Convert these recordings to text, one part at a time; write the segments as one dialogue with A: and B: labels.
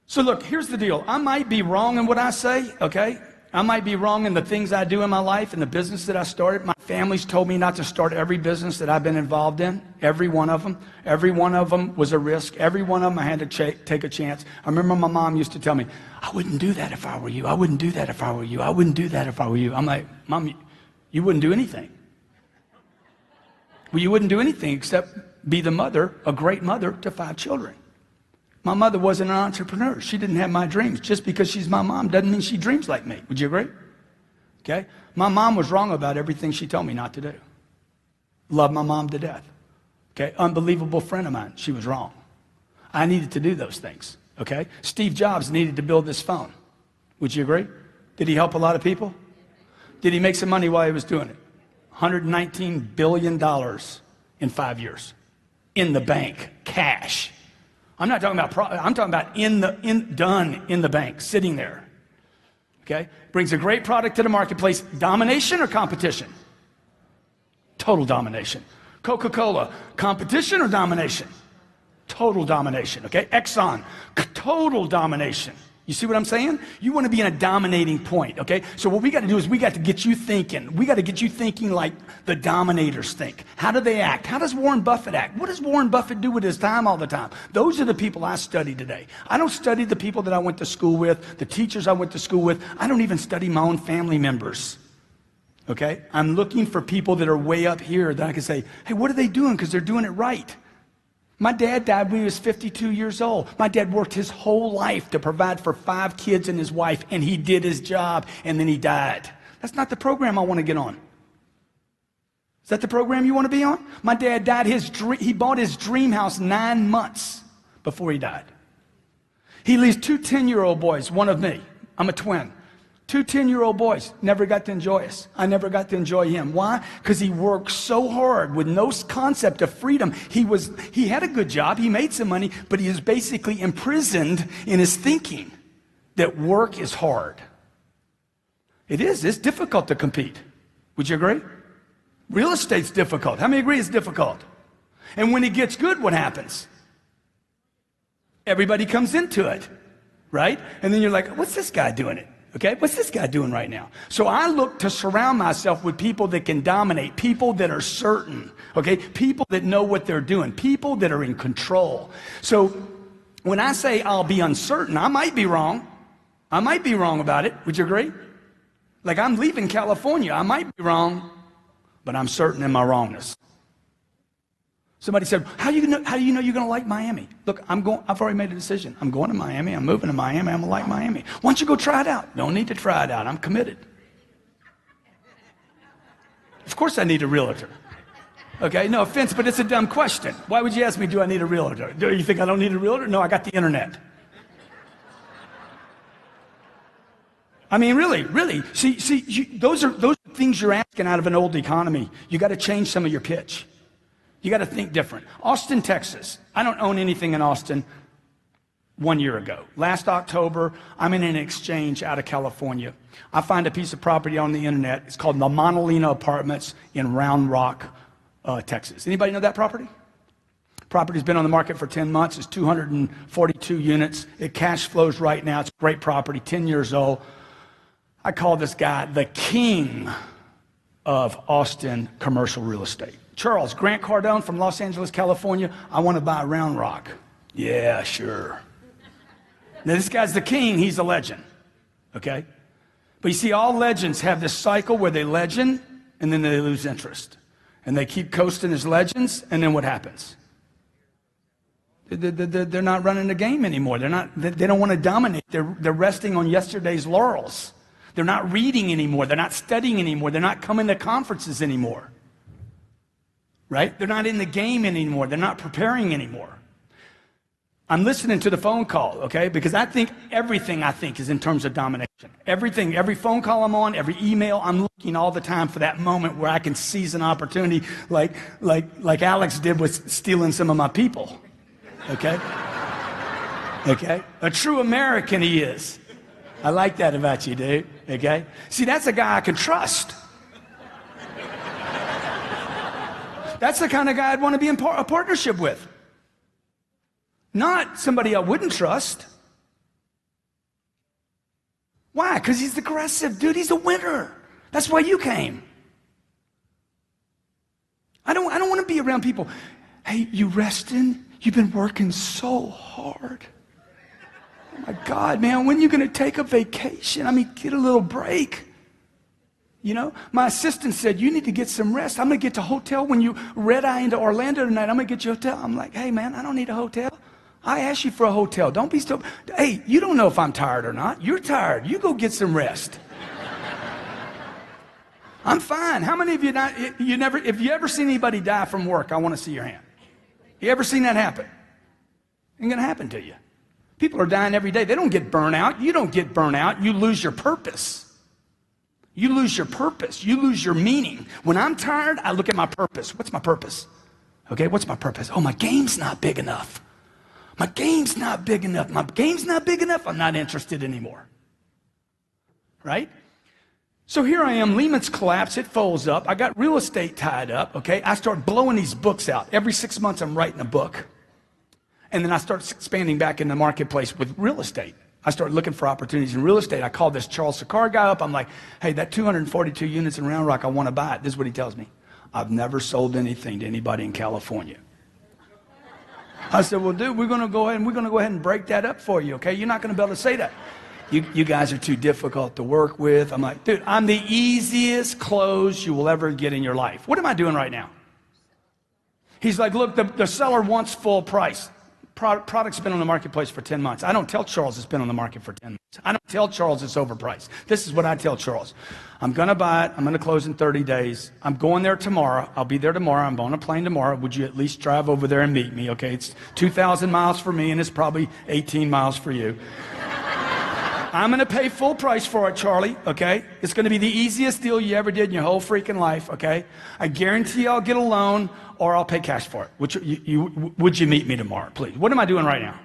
A: So look, here's the deal. I might be wrong in what I say, okay? I might be wrong in the things I do in my life and the business that I started. My family's told me not to start every business that I've been involved in, every one of them. Every one of them was a risk. Every one of them I had to take a chance. I remember my mom used to tell me, I wouldn't do that if I were you. I wouldn't do that if I were you. I wouldn't do that if I were you. I'm like, Mom, you wouldn't do anything. Well, you wouldn't do anything except be the mother, a great mother to 5 children. My mother wasn't an entrepreneur. She didn't have my dreams. Just because she's my mom doesn't mean she dreams like me. Would you agree? Okay? My mom was wrong about everything she told me not to do. Love my mom to death. Okay? Unbelievable friend of mine. She was wrong. I needed to do those things. Okay? Steve Jobs needed to build this phone. Would you agree? Did he help a lot of people? Did he make some money while he was doing it? $119 billion in 5 years. In the bank. Cash. I'm not talking about I'm talking about done in the bank, sitting there. Okay? Brings a great product to the marketplace. Domination or competition? Total domination. Coca-Cola, competition or domination? Total domination. Okay? Exxon, total domination. You see what I'm saying? You want to be in a dominating point, okay? So what we got to do is we got to get you thinking. We got to get you thinking like the dominators think. How do they act? How does Warren Buffett act? What does Warren Buffett do with his time all the time? Those are the people I study today. I don't study the people that I went to school with, the teachers I went to school with. I don't even study my own family members, okay? I'm looking for people that are way up here that I can say, hey, what are they doing? Because they're doing it right. My dad died when he was 52 years old. My dad worked his whole life to provide for 5 kids and his wife, and he did his job, and then he died. That's not the program I want to get on. Is that the program you want to be on? My dad died, he bought his dream house 9 months before he died. He leaves 2 10-year-old boys, one of me. I'm a twin. 2 10-year-old boys, never got to enjoy us. I never got to enjoy him. Why? Because he worked so hard with no concept of freedom. He had a good job, he made some money, but he is basically imprisoned in his thinking that work is hard. It's difficult to compete. Would you agree? Real estate's difficult. How many agree it's difficult? And when it gets good, what happens? Everybody comes into it, right? And then you're like, what's this guy doing it? Okay, what's this guy doing right now? So I look to surround myself with people that can dominate, people that are certain, okay, people that know what they're doing, people that are in control. So when I say I'll be uncertain, I might be wrong. I might be wrong about it. Would you agree? Like I'm leaving California. I might be wrong, but I'm certain in my wrongness. Somebody said, how do you know you're going to like Miami? Look, I've already made a decision. I'm going to Miami. I'm moving to Miami. I'm going to like Miami. Why don't you go try it out? Don't need to try it out. I'm committed. Of course I need a realtor. Okay, no offense, but it's a dumb question. Why would you ask me, do I need a realtor? Do you think I don't need a realtor? No, I got the internet. I mean, really. See, those are things you're asking out of an old economy. You got to change some of your pitch. You got to think different. Austin, Texas. I don't own anything in Austin 1 year ago. Last October, I'm in an exchange out of California. I find a piece of property on the internet. It's called the Monolino Apartments in Round Rock, Texas. Anybody know that property? Property's been on the market for 10 months. It's 242 units. It cash flows right now. It's a great property, 10 years old. I call this guy the king of Austin commercial real estate. Charles, Grant Cardone from Los Angeles, California. I want to buy Round Rock. Yeah, sure. Now, this guy's the king. He's a legend. Okay? But you see, all legends have this cycle where they legend and then they lose interest. And they keep coasting as legends, and then what happens? They're not running the game anymore. They don't want to dominate. They're resting on yesterday's laurels. They're not reading anymore. They're not studying anymore. They're not coming to conferences anymore. Right? They're not in the game anymore. They're not preparing anymore. I'm listening to the phone call, okay? Because I think everything is in terms of domination. Everything, every phone call I'm on, every email, I'm looking all the time for that moment where I can seize an opportunity like Alex did with stealing some of my people. Okay? Okay? A true American he is. I like that about you, dude. Okay? See, that's a guy I can trust. That's the kind of guy I'd want to be in a partnership with. Not somebody I wouldn't trust. Why? Because he's aggressive, dude. He's a winner. That's why you came. I don't want to be around people. Hey, you resting? You've been working so hard. Oh my God, man, when are you going to take a vacation? I mean, get a little break. You know, my assistant said, you need to get some rest. I'm going to get to a hotel when you red-eye into Orlando tonight. I'm going to get you a hotel. I'm like, hey, man, I don't need a hotel. I asked you for a hotel. Don't be stupid. Hey, you don't know if I'm tired or not. You're tired. You go get some rest. I'm fine. How many of you not, if you ever seen anybody die from work, I want to see your hand. You ever seen that happen? Ain't going to happen to you. People are dying every day. They don't get burnt out. You don't get burnt out. You lose your purpose. You lose your purpose. You lose your meaning. When I'm tired, I look at my purpose. What's my purpose? Okay, what's my purpose? Oh, my game's not big enough. My game's not big enough. My game's not big enough. I'm not interested anymore. Right? So here I am, Lehman's collapsed, it folds up. I got real estate tied up, okay? I start blowing these books out. Every 6 months I'm writing a book. And then I start expanding back in the marketplace with real estate. I started looking for opportunities in real estate. I called this Charles Sakar guy up. I'm like, hey, that 242 units in Round Rock, I want to buy it. This is what he tells me. I've never sold anything to anybody in California. I said, well, dude, we're going to go ahead and break that up for you, okay? You're not going to be able to say that. You guys are too difficult to work with. I'm like, dude, I'm the easiest close you will ever get in your life. What am I doing right now? He's like, look, the seller wants full price. Product's been on the marketplace for 10 months. I don't tell Charles it's been on the market for 10 months. I don't tell Charles it's overpriced. This is what I tell Charles. I'm going to buy it. I'm going to close in 30 days. I'm going there tomorrow. I'll be there tomorrow. I'm on a plane tomorrow. Would you at least drive over there and meet me? Okay, it's 2,000 miles for me, and it's probably 18 miles for you. I'm going to pay full price for it, Charlie, okay? It's going to be the easiest deal you ever did in your whole freaking life, okay? I guarantee I'll get a loan or I'll pay cash for it. Would you meet me tomorrow, please? What am I doing right now?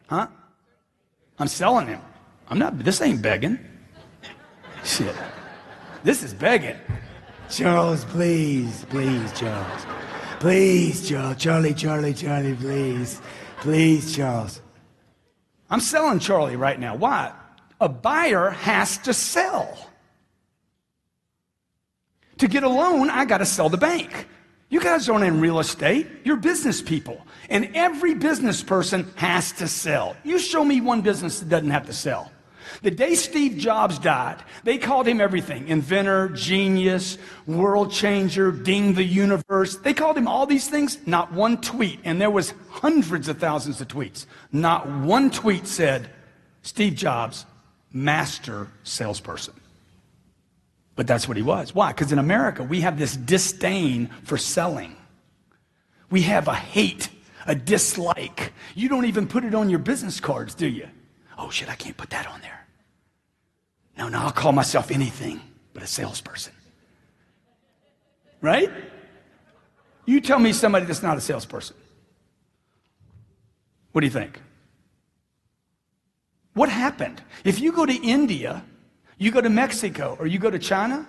A: Huh? I'm selling him. This ain't begging. Shit. This is begging. Charles, please, Charles. Please, Charles. Charlie, please. Please, Charles. I'm selling Charlie right now. Why? A buyer has to sell. To get a loan, I got to sell the bank. You guys aren't in real estate. You're business people. And every business person has to sell. You show me one business that doesn't have to sell. The day Steve Jobs died, they called him everything. Inventor, genius, world changer, ding the universe. They called him all these things. Not one tweet, and there was hundreds of thousands of tweets. Not one tweet said, Steve Jobs, master salesperson. But that's what he was. Why? Because in America, we have this disdain for selling. We have a hate, a dislike. You don't even put it on your business cards, do you? Oh, shit, I can't put that on there. No, I'll call myself anything but a salesperson. Right? You tell me somebody that's not a salesperson. What do you think? What happened? If you go to India, you go to Mexico, or you go to China,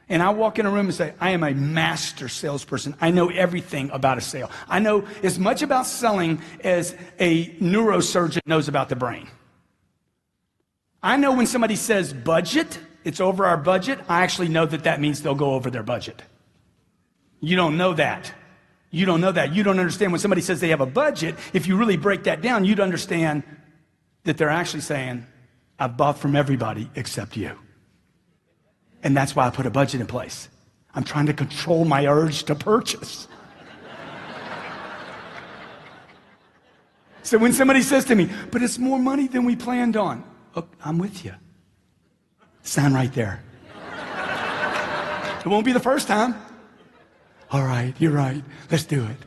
A: and I walk in a room and say, I am a master salesperson. I know everything about a sale. I know as much about selling as a neurosurgeon knows about the brain. I know when somebody says budget, it's over our budget, I actually know that means they'll go over their budget. You don't know that. You don't know that. You don't understand when somebody says they have a budget, if you really break that down, you'd understand that they're actually saying, I've bought from everybody except you. And that's why I put a budget in place. I'm trying to control my urge to purchase. So when somebody says to me, but it's more money than we planned on. Oh, I'm with you. Sign right there. It won't be the first time. All right, you're right. Let's do it.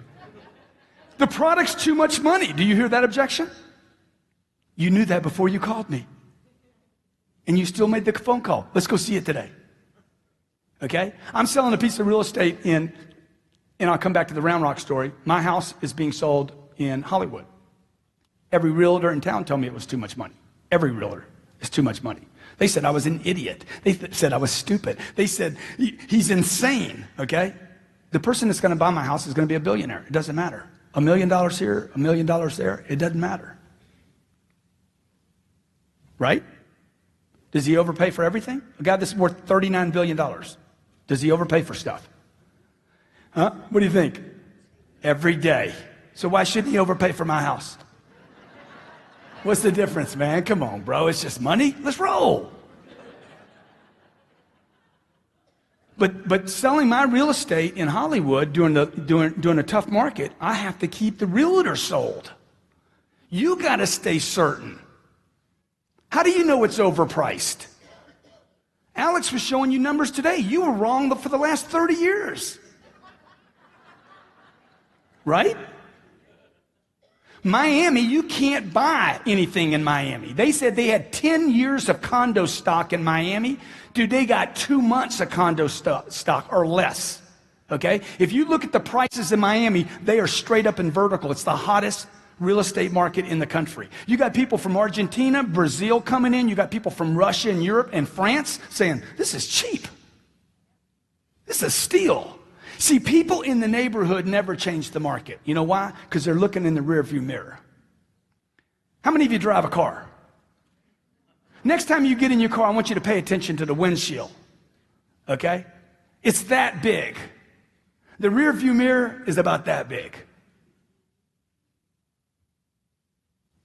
A: The product's too much money. Do you hear that objection? You knew that before you called me. And you still made the phone call. Let's go see it today. Okay? I'm selling a piece of real estate and I'll come back to the Round Rock story. My house is being sold in Hollywood. Every realtor in town told me it was too much money. Every realtor is too much money. They said I was an idiot. They said I was stupid. They said he's insane, okay? The person that's going to buy my house is going to be a billionaire. It doesn't matter. $1 million here, $1 million there, it doesn't matter. Right? Does he overpay for everything? A guy that's worth $39 billion. Does he overpay for stuff? Huh? What do you think? Every day. So why shouldn't he overpay for my house? What's the difference, man? Come on, bro. It's just money. Let's roll. But selling my real estate in Hollywood during a tough market, I have to keep the realtor sold. You got to stay certain. How do you know it's overpriced? Alex was showing you numbers today. You were wrong for the last 30 years. Right? Miami, you can't buy anything in Miami. They said they had 10 years of condo stock in Miami. Dude, they got 2 months of condo stock or less. Okay? If you look at the prices in Miami, they are straight up and vertical. It's the hottest real estate market in the country. You got people from Argentina, Brazil coming in. You got people from Russia and Europe and France saying, this is cheap. This is a steal. See, people in the neighborhood never change the market. You know why? Because they're looking in the rearview mirror. How many of you drive a car? Next time you get in your car, I want you to pay attention to the windshield. Okay? It's that big. The rearview mirror is about that big.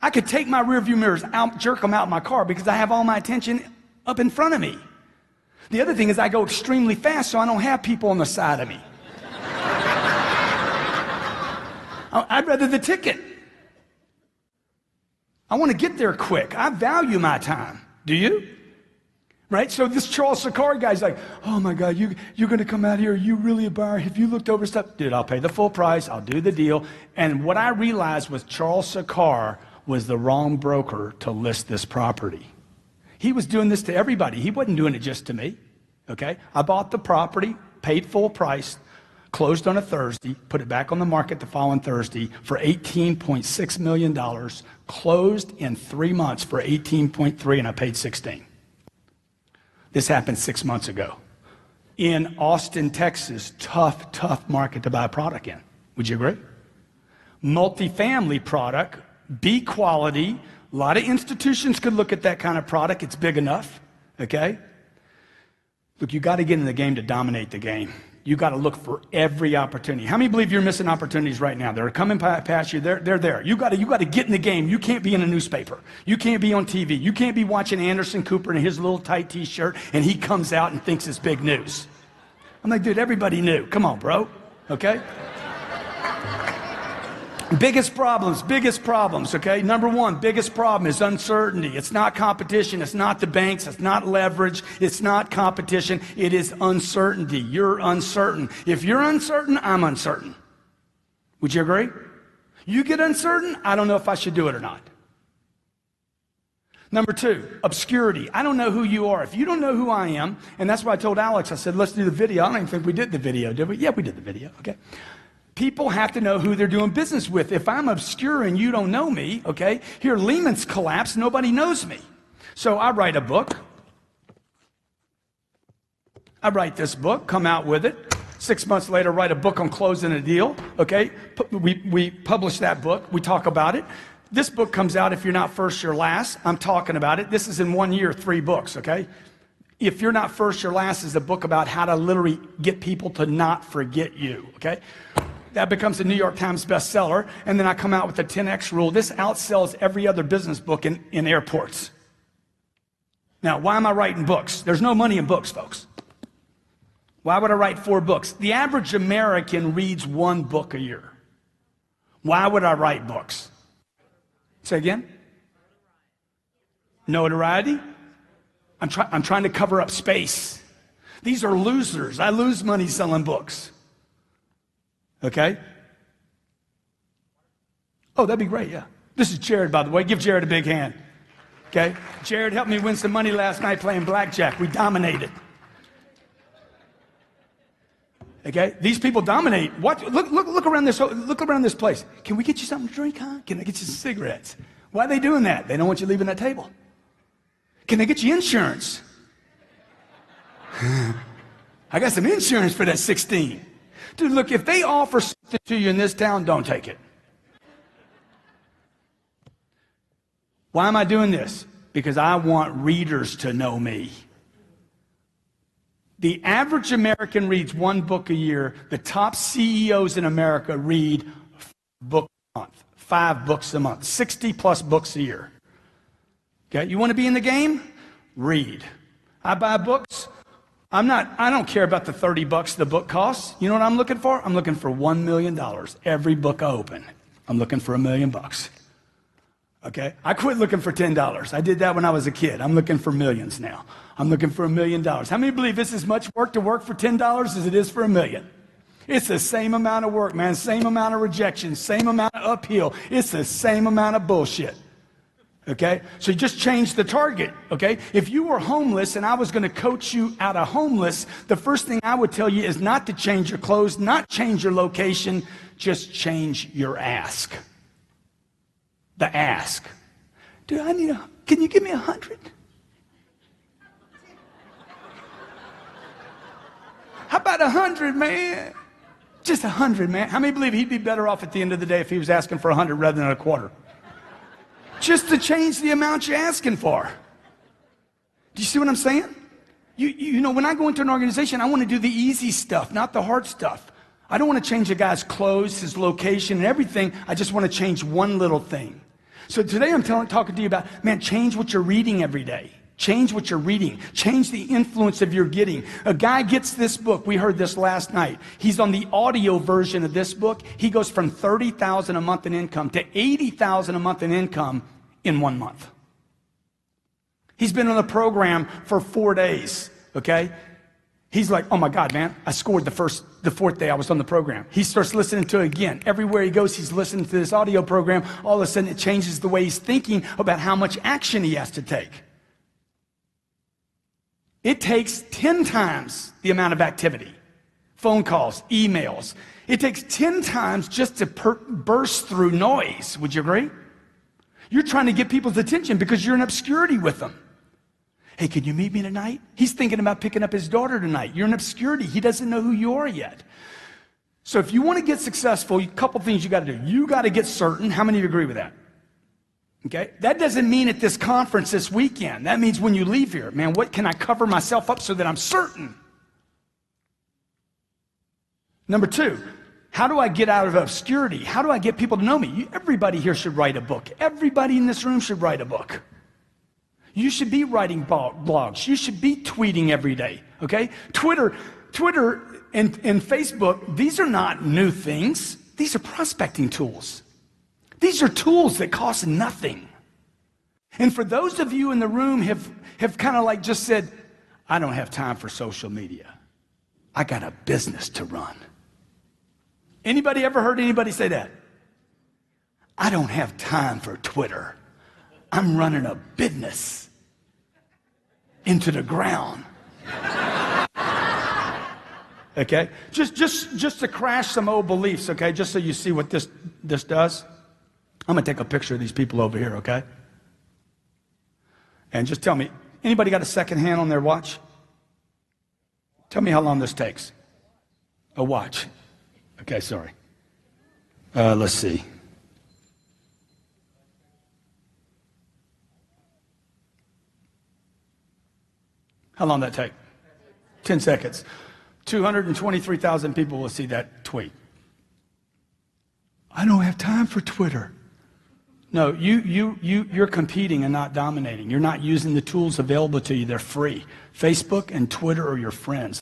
A: I could take my rearview mirrors out, jerk them out in my car because I have all my attention up in front of me. The other thing is I go extremely fast, so I don't have people on the side of me. I'd rather the ticket. I want to get there quick. I value my time. Do you? Right? So this Charles Sakar guy's like, oh my God, you're going to come out here. You really a buyer? Have you looked over stuff? Dude, I'll pay the full price. I'll do the deal. And what I realized was Charles Sakar was the wrong broker to list this property. He was doing this to everybody. He wasn't doing it just to me. Okay? I bought the property, paid full price, closed on a Thursday, put it back on the market the following Thursday for $18.6 million, closed in 3 months for 18.3, and I paid 16. This happened 6 months ago. In Austin, Texas, tough market to buy a product in. Would you agree? Multifamily product, B quality. A lot of institutions could look at that kind of product. It's big enough, okay? Look, you got to get in the game to dominate the game. You got to look for every opportunity. How many believe you're missing opportunities right now? They're coming past you. They're there. You got to get in the game. You can't be in a newspaper. You can't be on TV. You can't be watching Anderson Cooper in his little tight T-shirt and he comes out and thinks it's big news. I'm like, dude, everybody knew. Come on, bro. Okay? Biggest problems, okay? Number one, biggest problem is uncertainty. It's not competition. It's not the banks. It's not leverage. It's not competition. It is uncertainty. You're uncertain. If you're uncertain, I'm uncertain. Would you agree? You get uncertain, I don't know if I should do it or not. Number two, obscurity. I don't know who you are. If you don't know who I am, and that's why I told Alex, I said, let's do the video. I don't even think we did the video, did we? Yeah, we did the video, okay? People have to know who they're doing business with. If I'm obscure and you don't know me, okay, here Lehman's collapsed, nobody knows me. So I write a book. I write this book, come out with it. 6 months later, write a book on closing a deal, okay? We publish that book. We talk about it. This book comes out, If You're Not First, You're Last. I'm talking about it. This is in 1 year, 3 books, okay? If You're Not First, You're Last is a book about how to literally get people to not forget you, okay? That becomes a New York Times bestseller, and then I come out with the 10X rule. This outsells every other business book in airports. Now, why am I writing books? There's no money in books, folks. Why would I write 4 books? The average American reads 1 book a year. Why would I write books? Say again? Notoriety? I'm trying to cover up space. These are losers. I lose money selling books. Okay? Oh, that'd be great, yeah. This is Jared, by the way. Give Jared a big hand. Okay? Jared helped me win some money last night playing blackjack. We dominated. Okay? These people dominate. Look around this place. Can we get you something to drink, huh? Can I get you some cigarettes? Why are they doing that? They don't want you leaving that table. Can they get you insurance? I got some insurance for that 16. Dude, look, if they offer something to you in this town, don't take it. Why am I doing this? because I want readers to know me. The average American reads one book a year. The top CEOs in America read 5 books a month, 60 plus books a year. Okay, you want to be in the game? Read. I buy books. I don't care about the $30 the book costs. You know what I'm looking for? I'm looking for $1 million. Every book I open, I'm looking for $1 million. Okay? I quit looking for $10. I did that when I was a kid. I'm looking for millions now. I'm looking for $1 million. How many believe it's as much work to work for $10 as it is for $1 million? It's the same amount of work, man. Same amount of rejection, same amount of uphill. It's the same amount of bullshit. Okay? So you just change the target. Okay? If you were homeless and I was going to coach you out of homeless, the first thing I would tell you is not to change your clothes, not change your location, just change your ask. The ask. Dude, can you give me 100? How about 100, man? Just 100, man. How many believe he'd be better off at the end of the day if he was asking for 100 rather than a quarter? Just to change the amount you're asking for. Do you see what I'm saying? You know, when I go into an organization, I want to do the easy stuff, not the hard stuff. I don't want to change a guy's clothes, his location, and everything. I just want to change one little thing. So today I'm talking to you about, man, change what you're reading every day. Change what you're reading. Change the influence of your getting. A guy gets this book. We heard this last night. He's on the audio version of this book. He goes from $30,000 a month in income to $80,000 a month in income in 1 month. He's been on the program for 4 days, okay? He's like, oh my God, man, I scored the 4th day I was on the program. He starts listening to it again. Everywhere he goes, he's listening to this audio program. All of a sudden, it changes the way he's thinking about how much action he has to take. It takes 10 times the amount of activity. Phone calls, emails. It takes 10 times just to burst through noise. Would you agree? You're trying to get people's attention because you're in obscurity with them. Hey, can you meet me tonight? He's thinking about picking up his daughter tonight. You're in obscurity. He doesn't know who you are yet. So if you want to get successful, a couple things you got to do. You got to get certain. How many of you agree with that? Okay? That doesn't mean at this conference this weekend. That means when you leave here, man, what can I cover myself up so that I'm certain? Number 2, how do I get out of obscurity? How do I get people to know me? Everybody here should write a book. Everybody in this room should write a book. You should be writing blogs. You should be tweeting every day, okay? Twitter and Facebook, these are not new things. These are prospecting tools. These are tools that cost nothing. And for those of you in the room have kind of like just said, I don't have time for social media. I got a business to run. Anybody ever heard anybody say that? I don't have time for Twitter. I'm running a business into the ground. Okay? Just to crash some old beliefs, okay? Just so you see what this does. I'm going to take a picture of these people over here, okay? And just tell me, anybody got a second hand on their watch? Tell me how long this takes. A watch. Okay, sorry. Let's see. How long did that take? 10 seconds. 223,000 people will see that tweet. I don't have time for Twitter. No, you're competing and not dominating. You're not using the tools available to you. They're free. Facebook and Twitter are your friends.